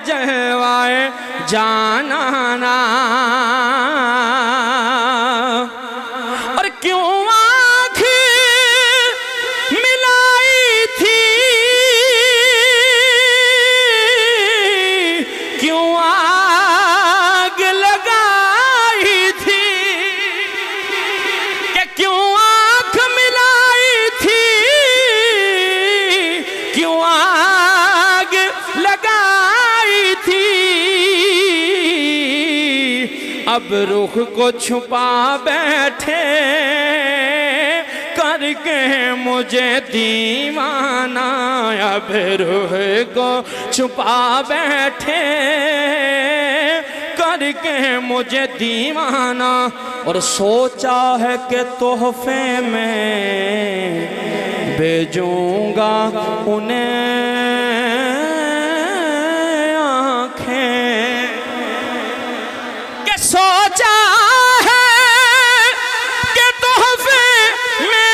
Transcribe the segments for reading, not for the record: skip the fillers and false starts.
जलवाए जाना और क्यों अब रुख को छुपा बैठे करके मुझे दीवाना। अब रुख को छुपा बैठे करके मुझे दीवाना और सोचा है कि तोहफे में भेजूंगा उन्हें सोचा है कि तोहफे में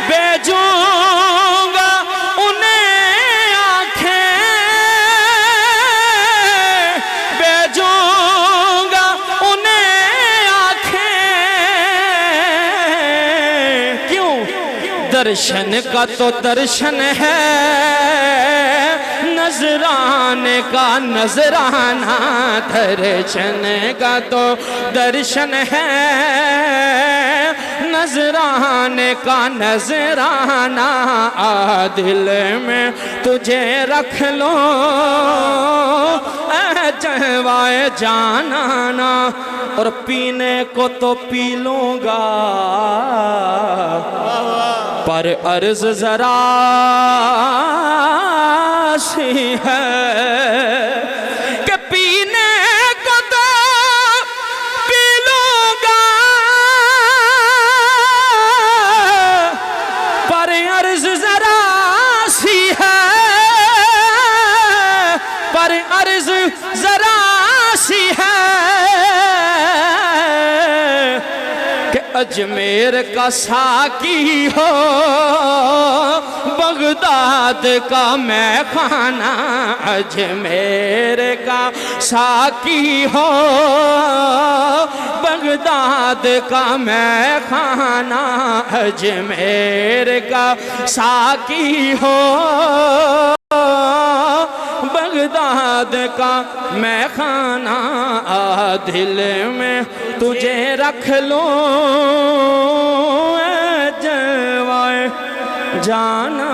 भेजूंगा उन्हें आंखें, भेजूंगा उन्हें आंखें। क्यों? दर्शन का तो दर्शन है, नजराने का नजराना। दर्शन का तो दर्शन है, नजराने का नजराना। दिल में तुझे रख लो जलवाए जाना और पीने को तो पी लूंगा पर अर्ज जरा सी है कि पीने को तो पी लूंगा पर अर्ज जरा सी है, पर अर्ज जरा सी है कि अजमेर का साकी हो, बगदाद का मैं खाना। अजमेर का साकी हो, बगदाद का मैं खाना। अजमेर का साकी हो, बगदाद का मैं खाना। दिल में तुझे रख लूं जलवाए जाना।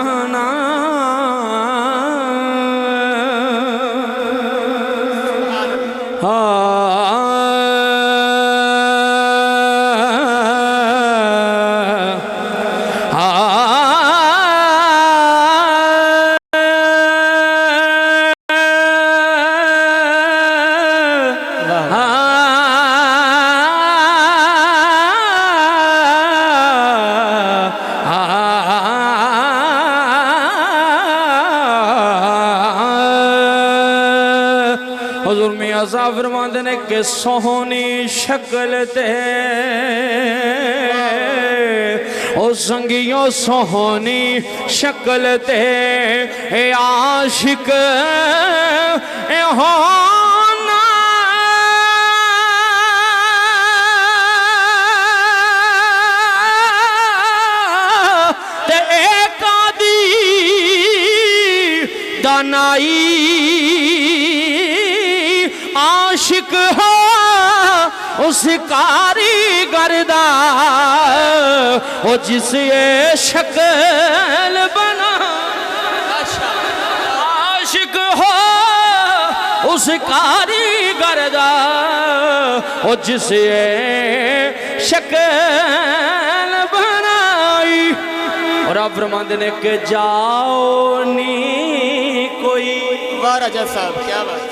हुजूर मियां साहब फरमाते ने कि सोहनी शक्ल ते ओ संगियों सोहनी शक्ल ते आशिक होना ते एक आदि दानाई आशिक हो उस कारीगर दा ओ जिसे शक्ल बना। आशिक हो उस कारीगर दा ओ जिसे शक्ल बनाई। और आप फरमाते ने कि जाओ नी कोई। वाह राजा साहब क्या बात।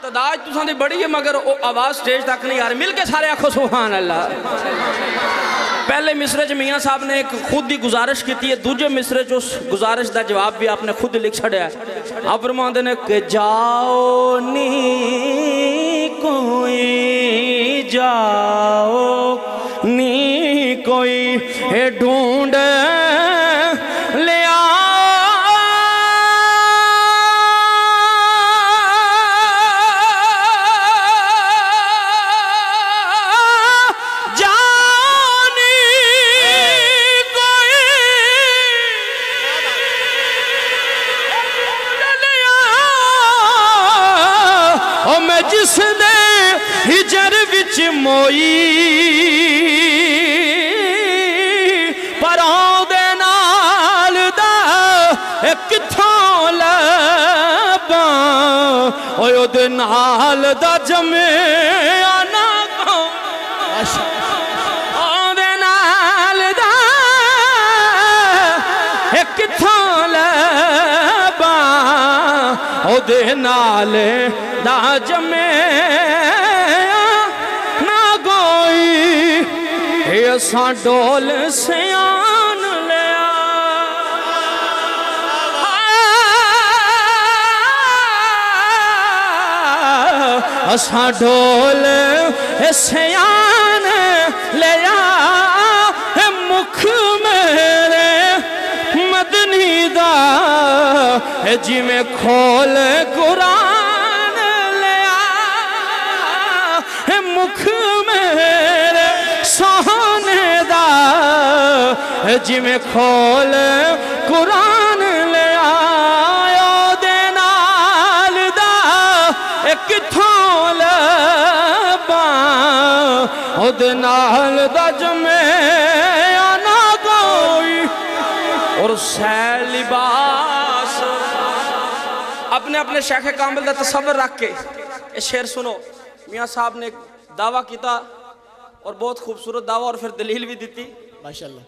तादाद तुसां दी बड़ी है मगर वो आवाज़ स्टेज तक नहीं आ रही। मिल के सारे आखो सुभान अल्लाह। पहले मिसरे च मियाँ साहब ने एक खुद ही गुजारिश की है, दूजे मिसरे च उस गुजारिश का जवाब भी आपने खुद लिख छड़िया। आप फरमाते ने कि जाओ नी कोई, जाओ नी कोई ढूंढ लिया जिसने हिजर विच मोई परों दे नाल दा किथों लबां ओए ओदे नाल दा जम्मिया ना ओदे नाल दा किथों लबां ओदे नाल दा जमे ना कोई असा डोल सियान लिया असा डोल सियान लिया मुख मेरे मदनी दा जिमें खोल कुरान मुख मेरे सोहने दा जिमें खोल कुरान ले आयो दे नाल दा किथों लबां ओदे नाल दा जमे ना कोई और सै लिबास अपने अपने शेख कामिल दा तसव्वुर रख के ये शेर सुनो। मियाँ साहब ने दावा किया और बहुत खूबसूरत दावा और फिर दलील भी दी माशाअल्लाह।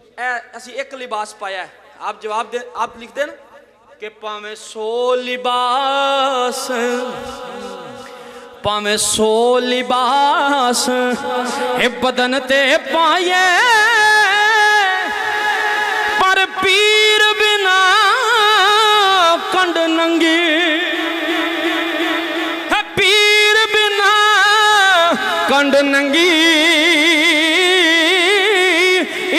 ऐसी एक लिबास पाया है आप जवाब दे आप लिख देना कि पावे सो लिबास ए बदन ते पाए पर पीर बिना कंड नंगी कंड नंगी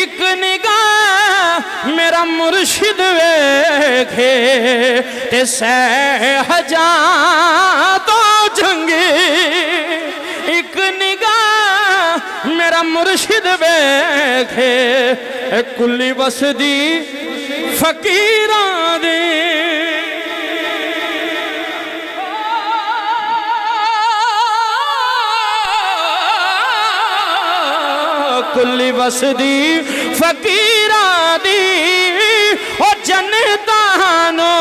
एक निगाह मेरा मुर्शिद वेखे ते सहजा तो जंगी एक निगाह मेरा मुर्शिद वेखे कुली बसदी फकीरां दी कुली बसदी फकीरा दी ओ जनतानो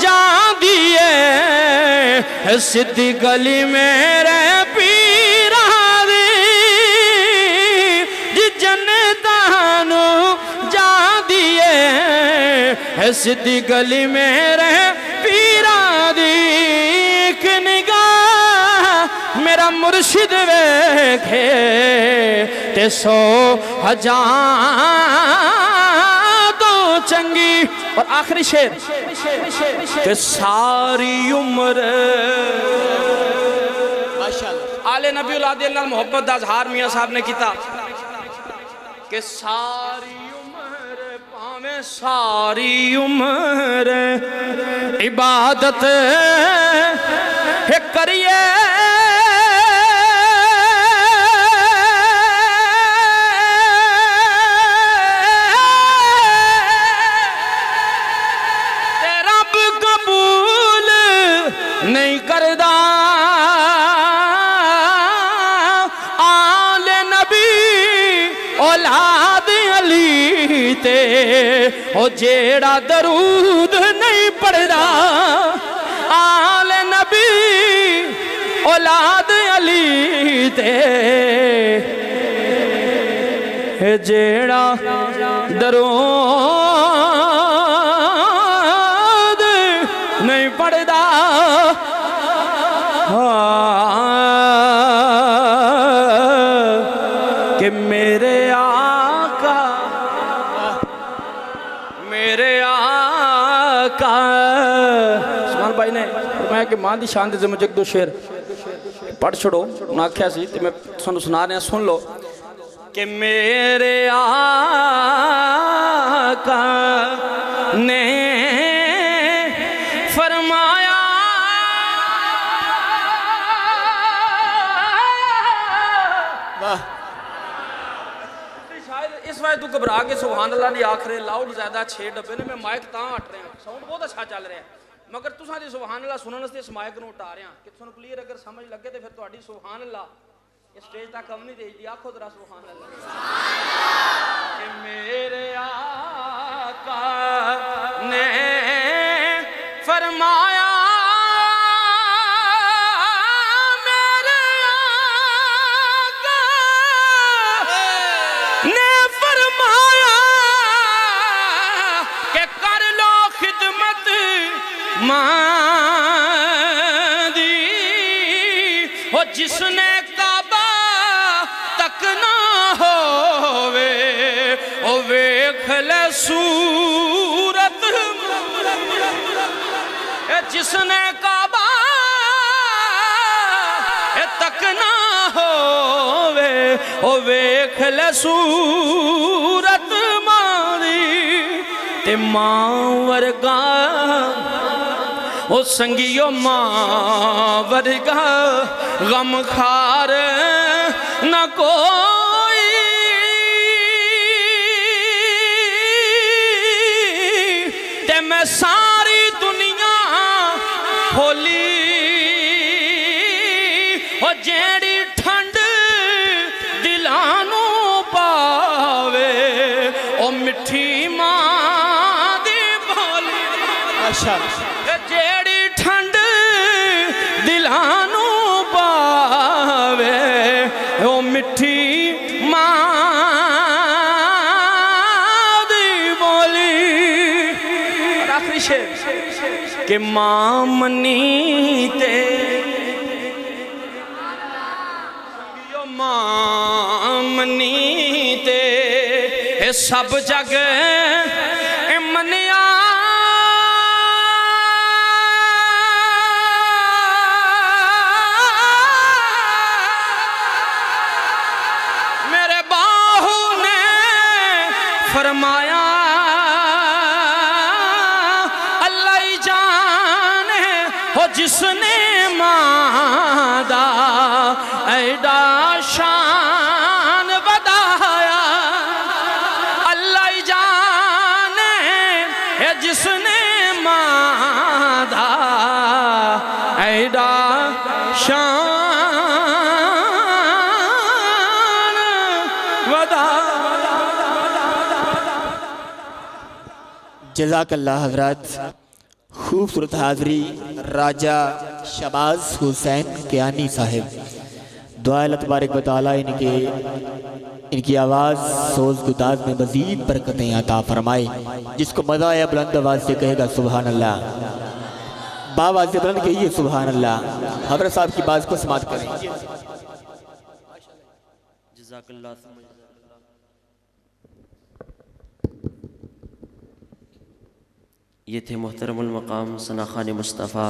जांदी है सिद्धी गली मेरे पीरा दी जी जनतानो जांदी है सिद्धी गली मेरे पीरा दी एक निगाह मेरा मुर्शिद वेखे ते 100,000 तो चंगी। और आखिरी शेर कि सारी उम्र आले नबी औलाद मोहब्बत दा इज़हार मियाँ साहब ने किया कि सारी उम्र भावे सारी उम्र इबादत करिए नहीं करदा आले नबी औलाद अली ते ओ जेड़ा दरूद नहीं पढ़दा आले नबी औलाद अली ते जेड़ा दरूद नहीं पढ़दा कि मेरे आका सुभान भाई ने मैं कि मां दी शान दे मुझे एक दो शेर पढ़ छोड़ो उन्हें आख्या सी ते मैं तुहानू सुना रहा सुन लो कि मेरे इस वजह तू घबरा के सुभान अल्लाह नहीं आख रहे। लाउड ज्यादा 6 डब्बे ने, मैं माइक तां हट रहा, साउंड बहुत अच्छा चल रहा है, मगर तुसां दी सुभान अल्लाह सुनने वास्ते इस माइक नूं हटा रहा कि तुहानूं क्लीयर अगर समझ लगे तो फिर तुहाडी सुभान अल्लाह इस स्टेज तक कम नहीं देती। आखो जरा सुभान अल्लाह। कि मेरे आका ने फरमाया, दी हो जिसने काबा तक ना होवे ओ वेख ले सूरत, जिसने काबा तक ना होवे ओ वेख ले सूरत मारी ते मां वर्गा ओ संगियो मां वर्गा गम खार न कोई, ते मैं सारी दुनिया खोली ओ जेड़ी ठंड दिलानू पावे ओ मिठी मां दी बोली। अच्छा, जेड़ी ठंड दिलानू पावे ओ मिठी मां दी बोली। आखिरी शेर कि मां मनी ते मां मनी ते सब जग मनिया, फरमाया अल्लाह ही जाने हो जिसने मादा ऐडा शान बताया, अल्लाह ही जाने है जिसने मादा ऐडा शान बताया। जज़ाकल्लाह हज़रात। खूबसूरत हाज़री राजा शबाज हुसैन कियानी साहिब, दुआ अल्लाह तबारक व तआला इनकी आवाज़ सोज़ गुदाज में मज़ीद बरकतें अता फरमाए। जिसको मज़ा आया बुलंद आवाज़ से कहेगा सुभान अल्लाह, बावाज़ से बुलंद कहिए सुभान अल्लाह। हज़रत साहब की बात को समाप्त करें। जज़ाकल्लाह। ये थे मोहतरमुल मकाम सनाखान मुस्तफ़ा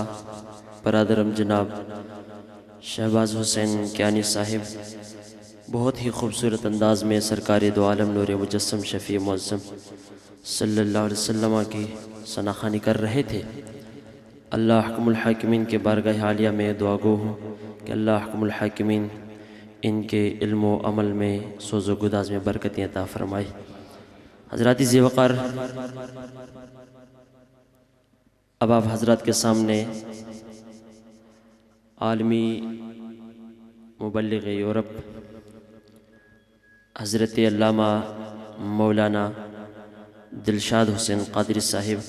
बरादरम जनाब शहबाज हुसैन कियानी साहिब, बहुत ही खूबसूरत अंदाज़ में सरकार दो आलम नूर मुजस्सम शफ़ी मुअज़्ज़म सल्लल्लाहु अलैहि वसल्लम की सनाखानी कर रहे थे। अल्लाह हकमुल हाकिमीन के बारगाह आलिया में दुआ गो हूँ कि अल्लाह हकमुल हाकिमीन इनके इल्म व अमल में सोज़ो गुदाज में बरकतें अता फ़रमाए। हज़रात ज़ेवक़ार, अब आप हज़रात के सामने आलमी मुबल्लिग़ यूरोप हज़रत अल्लामा मौलाना दिलशाद हुसैन क़ादरी साहिब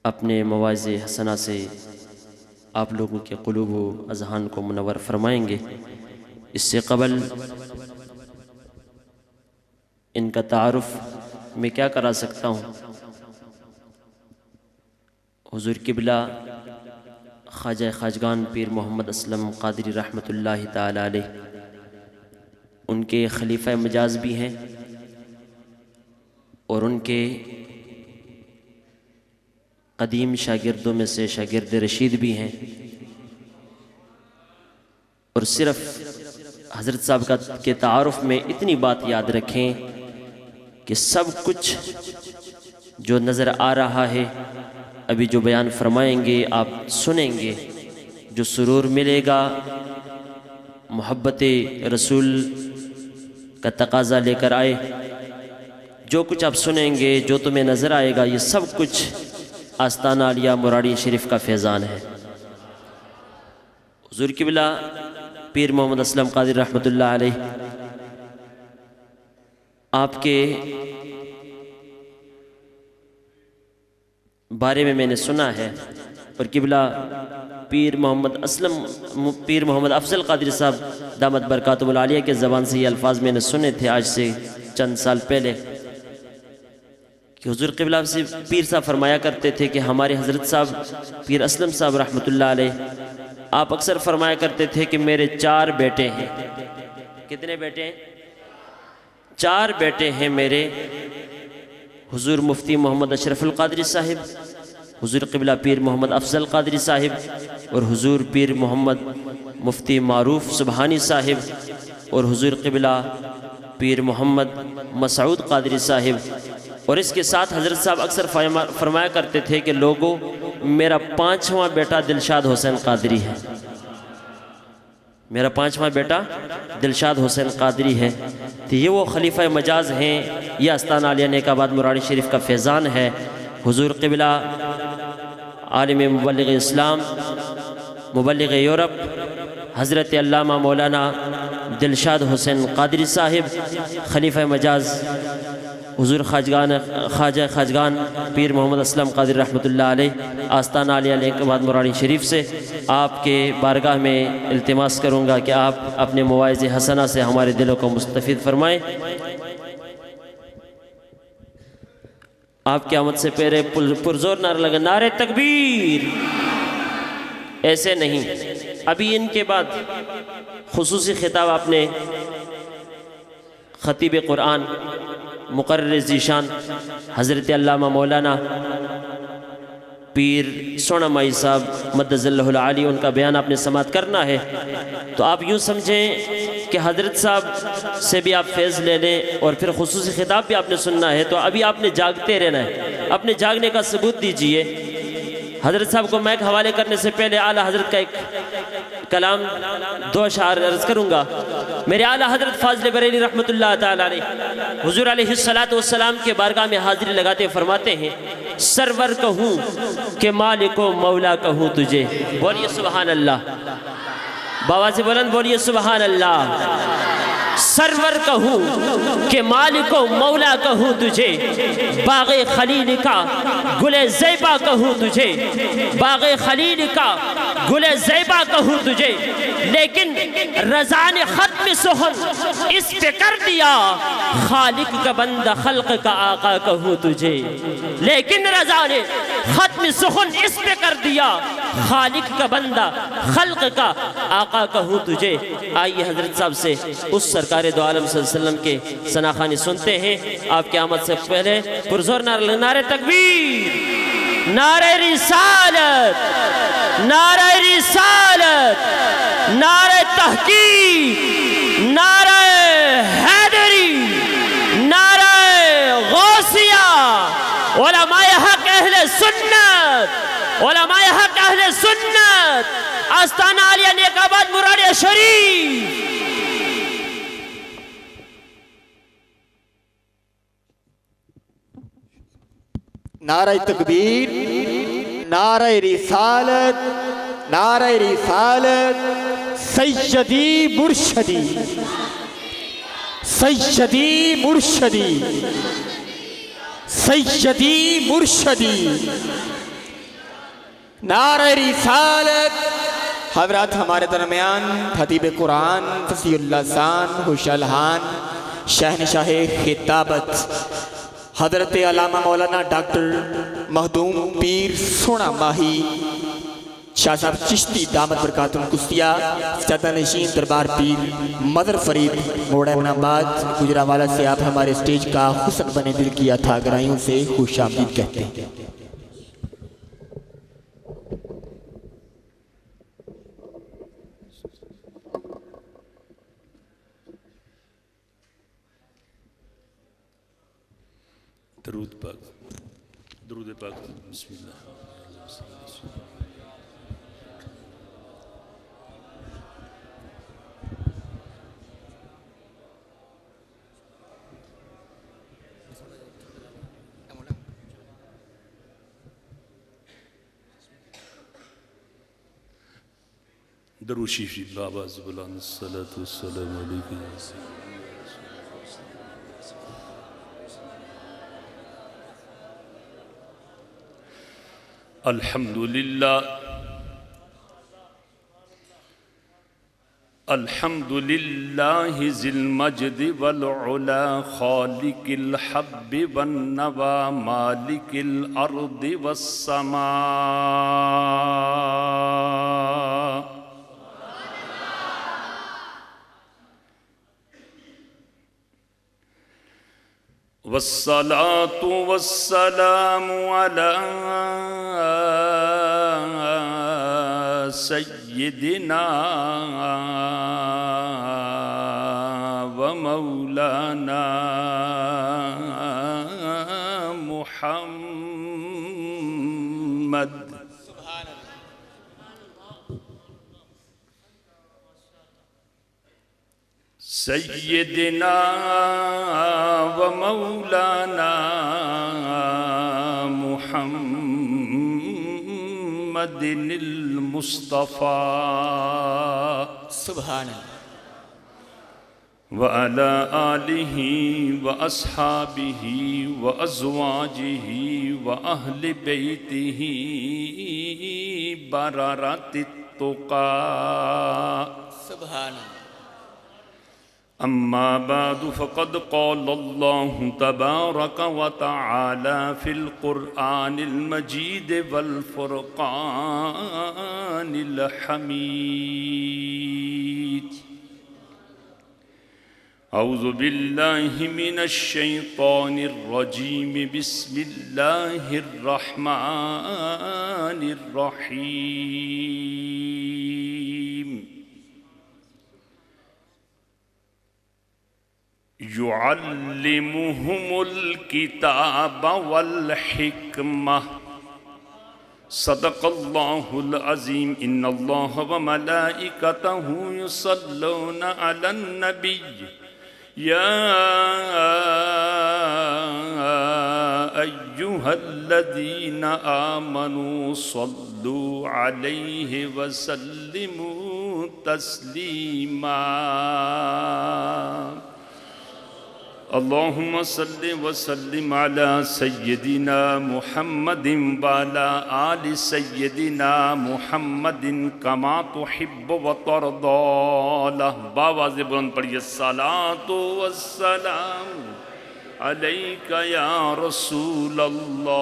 अपने मवाज़े हसना से आप लोगों के क़ुलूब व अज़हान को मुनव्वर फरमाएंगे। इससे क़बल इनका तारुफ़ मैं क्या करा सकता हूँ। हुज़ूर क़िबला ख्वाजा ख़ाजगान पीर मोहम्मद असलम क़ादरी रहमतुल्लाहि ताला अलैह, उनके खलीफ़ा मजाज भी हैं और उनके कदीम शागिर्दों में से शागिर्द रशीद भी हैं। और सिर्फ़ हज़रत साहब के तारुफ़ में इतनी बात याद रखें कि सब कुछ जो नज़र आ रहा है अभी जो बयान फरमाएंगे आप सुनेंगे, जो सुरूर मिलेगा, मोहब्बत रसूल का का तकाजा लेकर आए। जो कुछ आप सुनेंगे, जो तुम्हें नज़र आएगा, ये सब कुछ आस्ताना आलिया मुरारी शरीफ का फैज़ान है। हुज़ूर क़िबला पीर मोहम्मद असलम क़ादिर रहमतुल्लाह अलैह आपके बारे में मैंने सुना है, और क़िबला पीर मोहम्मद अफजल क़ादिर साहब दामत बरकातुहुल आलिया के ज़बान से ये अल्फाज मैंने सुने थे आज से चंद साल पहले, कि हुज़ूर क़िबला से पीर साहब फरमाया करते थे कि हमारे हज़रत साहब पीर असलम साहब रहमतुल्लाह अलैह आप अक्सर फरमाया करते थे कि मेरे 4 बेटे हैं। कितने बेटे हैं? 4 बेटे हैं मेरे। हुज़ूर मुफ्ती मोहम्मद अशरफुल क़ादरी साहिब, हुज़ूर क़िबला पीर मोहम्मद अफजल क़ादरी साहिब, और हुज़ूर पीर मोहम्मद मुफ्ती मारूफ सुबहानी साहिब, और हुज़ूर क़िबला पीर मोहम्मद मसऊद क़ादरी साहिब। और इसके साथ हज़रत साहब अक्सर फरमाया करते थे कि लोगों, मेरा 5वां बेटा दिलशाद हुसैन क़ादरी है। मेरा 5वां बेटा दिलशाद हुसैन क़ादरी है। तो ये वो खलीफा मजाज हैं। ये आस्ताना आलिया नेकाबाद मुरारी शरीफ का फैज़ान है। हुज़ूर क़िबला आलिम मुबल्लिग़ इस्लाम, मुबल्लिग़ यूरोप, हज़रत अल्लामा मौलाना दिलशाद हुसैन क़ादरी साहिब, खलीफा मजाज हुज़ूर ख्वाजा खाजगान पीर मोहम्मद असलम क़ादिर रहमतुल्लाह अलैह, आस्ताना आलिया नेकाबाद मुरारी शरीफ से आपके बारगाह में इल्तिमास करूँगा कि आप अपने मवाइज़ हसना से हमारे दिलों को मुस्तफ़ीद फरमाएँ। आपकी आमद से पहले पुरजोर नारा लगा, नारे तकबीर। ऐसे नहीं, अभी इनके बाद खुसूसी खिताब आपने ख़तीब क़ुरआन मुक़र्रिर ज़ीशान हज़रत अल्लामा मौलाना पीर सोना माई साहब मद्दज़ल्लहुल आली, उनका बयान आपने समात करना है। तो आप यूँ समझें कि हज़रत साहब से भी आप फैज़ ले लें, और फिर खुसूसी खिताब भी आपने सुनना है। तो अभी आपने जागते रहना है, अपने जागने का सबूत दीजिए। हज़रत साहब को मैक हवाले करने से पहले आला हज़रत का एक कलाम 2 अशार अर्ज़ करूँगा। मेरे आला हज़रत फ़ाज़िल बरेली रहमतुल्लाह ताला अलैह हुज़ूर अलैहिस्सलातु वस्सलाम के बारगाह में हाज़िरी लगाते फरमाते हैं, सरवर कहूँ कि मालिको मौला कहूँ तुझे। बोलिए सुबहान अल्लाह, बाबा से बुलंद बोलिए सुबहान अल्लाह। सरवर कहूँ कि मालिको मौला कहूँ तुझे, बाग़े खलील का गुले ज़ैबा कहूँ तुझे, बाग़े खलील का गुले ज़ैबा कहूँ तुझे। लेकिन रज़ा ने ख़त्म सुहन इस पे कर दिया, खालिक का बंदा खल्क़ का आका कहूँ तुझे। लेकिन रज़ा ने ख़त्म सुहन इस पे कर दिया, खालिक का बंदा खल्क़ का आका कहूँ तुझे। आइए हज़रत साहब से उस सरकार दो आलम सल्लल्लाहु अलैहि वसल्लम के सनाखानी सुनते हैं। आपके आमद से पहले पुरज़ोर नारे तकबीर, नारे रिसालत, नारे रिसालत, नारे तहकीक, नारे हैदरी, नारे गौसिया, उलमाए हक अहले सुन्नत, उलमाए हक अहले सुन्नत, आस्ताना आलिया नेकाबाद मुरारी शरीफ। नारे तकबीर, नारे रिसालत, नारे रिसालत, सैयदी मुर्शदी, सैयदी मुर्शदी, सैयदी मुर्शदी, नारे रिसालत। हज़रात हमारे दरमियान खतीब कुरान फसीउल्लाह सान खुशलहान शहनशाह खिताबत हज़रत अल्लामा मौलाना डॉक्टर मखदूम पीर सोना माही शाह साहब चिश्ती दामत बरकातुहुल कुसिया सतनशीन दरबार पीर मदर फरीद मोड़ा इब्नाबाद गुजरावाला से आप हमारे स्टेज का हुस्न बने दिल की अथा गहराइयों से खुशामदीद कहते हैं। दरूद पाक, दरूद पाक, बिस्मिल्लाह। दरूद शरीफ बाबा ज़ुबान सल्लल्लाहु अलैहि वसल्लम। अल्हम्दुलिल्लाह अल्हम्दुलिल्लाहि ज़िल मज्दि वल उला खालिकिल हब्बि वन नवा मालिकिल अर्दि वस समा वस्सलातु वस्सलामु अला सय्यिदिना व मौलाना मुहम्मद सय्यिदिना व मौलाना मुहम्मदिनिल मुस्तफ़ा सुभान व अला आलिही व अस्हाबिही व अज़वाजिही व अहलि बैतिही बरारतित तुक़ा सुभान अम्मा बादु फ़क़द क़ालल्लाहु तबारक व तआला फ़िल क़ुरआनिल मजीद वल फ़ुरक़ानिल हमीद। औज़ु बिल्लाहि मिनश शैतानिर रजीम बिस्मिल्लाहिर रहमानिर रहीम। युअल्लिमुहुमुल किताब वल हिकमा सदक़ल्लाहुल अज़ीम। इन्नल्लाह व मलाइकतहु युसल्लूना अलन नबिय्य या अय्युहल्लज़ीना आमनू सल्लू अलैहि व सल्लिमू तस्लीमा। अल्लाहुम्मा सल्लि व सल्लिम अला सय्यदिना मुहम्मदिन व अला आलि सय्यदिना मुहम्मदिन कमा तुहिब्बु व तर्दा। बावाज़े बुलंद पढ़िए सलातो वस्सलाम अलैका या रसूल अल्लाह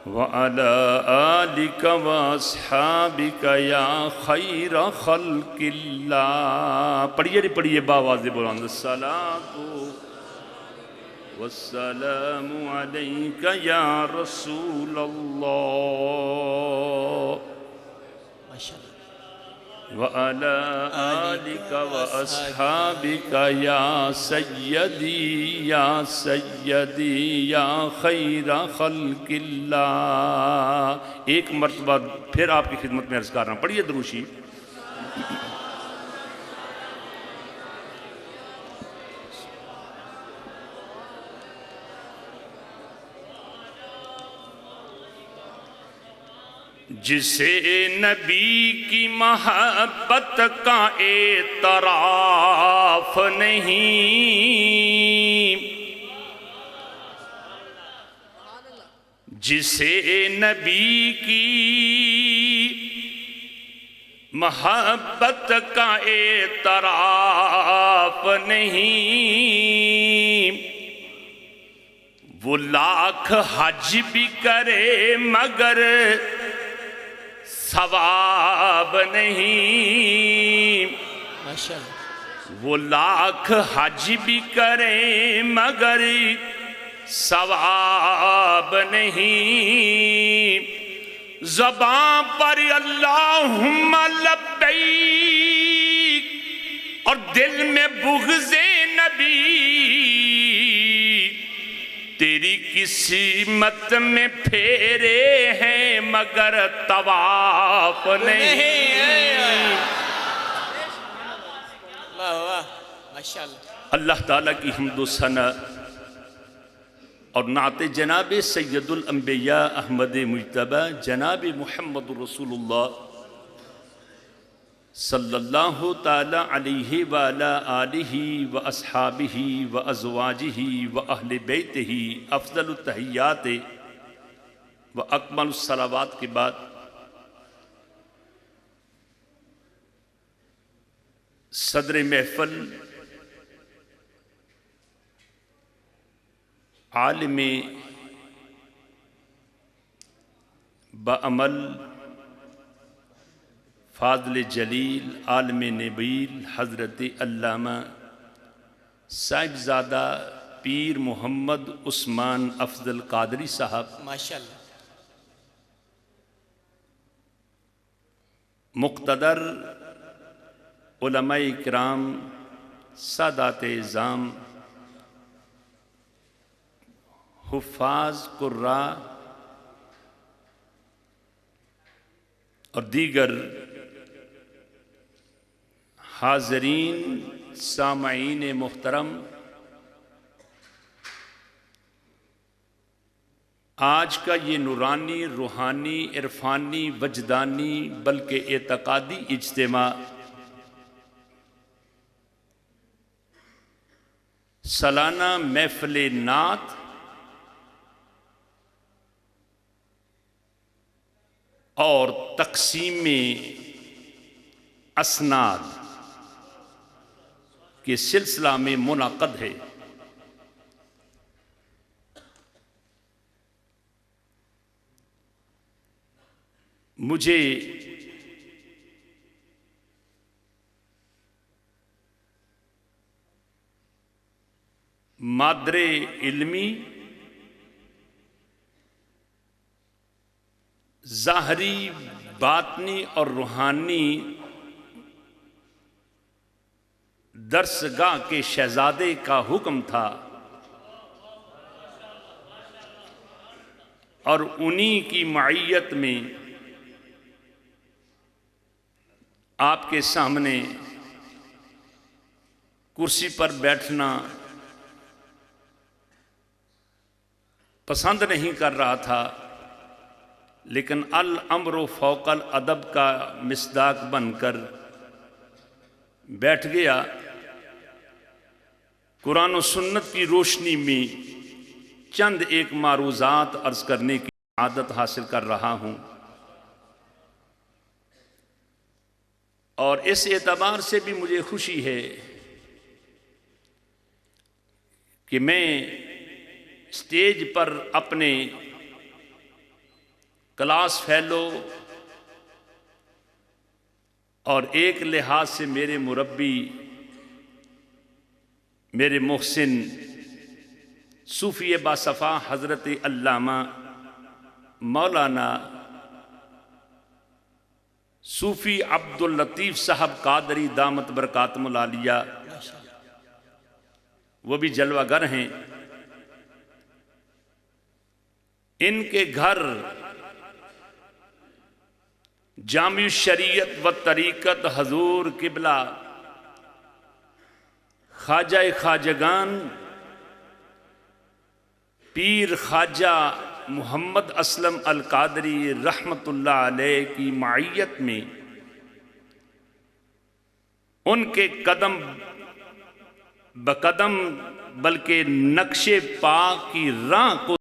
व अला आलिका व अस्हाबिका या खैर खल्किल्लाह। पढ़िए बावाज़े बुलंद सलातो वस्सलामु अलैका या रसूल अल्लाह माशाअल्लाह व अला आलिका व अस्हाबिका या सय्यदी या खैरा खल्किल्लाह। एक मरतबा फिर आपकी खिदमत में अर्ज़ कर रहा हूँ, पढ़िए दुरूद शरीफ। जिसे नबी की मोहब्बत का एतराफ नहीं, जिसे नबी की मोहब्बत का एतराफ नहीं, वो लाख हज भी करे मगर सवाब नहीं। माशाअल्लाह वो लाख हज भी करे मगर सवाब नहीं। ज़बां पर अल्लाहुम्मा लब्बैक और दिल में बुग़्ज़े नबी, तेरी किस्मत में फेरे हैं मगर तवाफ नहीं। वाह वाह माशाअल्लाह। अल्लाह ताला की हम्दो सना और नाते जनाब सैयदुल अंबिया अहमद मुज्तबा जनाब मुहम्मद रसूलुल्लाह सल्लल्लाहु ताला अलैहि व अला आलिहि व अस्हाबिहि व अज़वाजिहि व अहले बैतिहि अफ़ज़लुत तहियात व अकमलुस सलावात के बाद सदर महफ़ल आलिम बाअमल फ़ाज़िल जलील आलिम नबील हज़रत अल्लामा साहिबज़ादा पीर मोहम्मद उस्मान अफ़ज़ल क़ादरी साहब माशाअल्लाह, मुक़्तदर उलमाए किराम सादात इज़ाम हुफ़ाज़ कुर्रा और दीगर हाज़रीन सामाईन मुहतरम, आज का ये नूरानी रूहानी इरफानी वजदानी बल्कि एतक़ादी इज्तिमा सालाना महफ़िल नात और तक़सीम असनाद के सिलसिला में मुनाक़द है। मुझे मादरे इल्मी ज़ाहरी बातनी और रूहानी दरसगाह के शहजादे का हुक्म था और उन्हीं की मईयत में आपके सामने कुर्सी पर बैठना पसंद नहीं कर रहा था, लेकिन अल अम्र फ़ौक़ल अदब का मिस्दाक बनकर बैठ गया। कुरान और सुन्नत की रोशनी में चंद एक मारूज़ात अर्ज़ करने की आदत हासिल कर रहा हूँ और इस एतबार से भी मुझे खुशी है कि मैं स्टेज पर अपने क्लास फेलो और एक लिहाज से मेरे मुरब्बी, मेरे मोहसिन सूफ़ी बासफ़ा हज़रत अल्लामा मौलाना सूफ़ी अब्दुल लतीफ़ साहब कादरी दामत बरकातुहुल आलिया, वो भी जलवागर हैं। इनके घर जामिउ शरीयत व तरीक़त हजूर किबला ख्वाजा ख्वाजगान पीर ख्वाजा मोहम्मद असलम अल कादरी रहमतुल्लाह अलैह की मईयत में उनके कदम बकदम बल्कि नक्शे पाक की राह को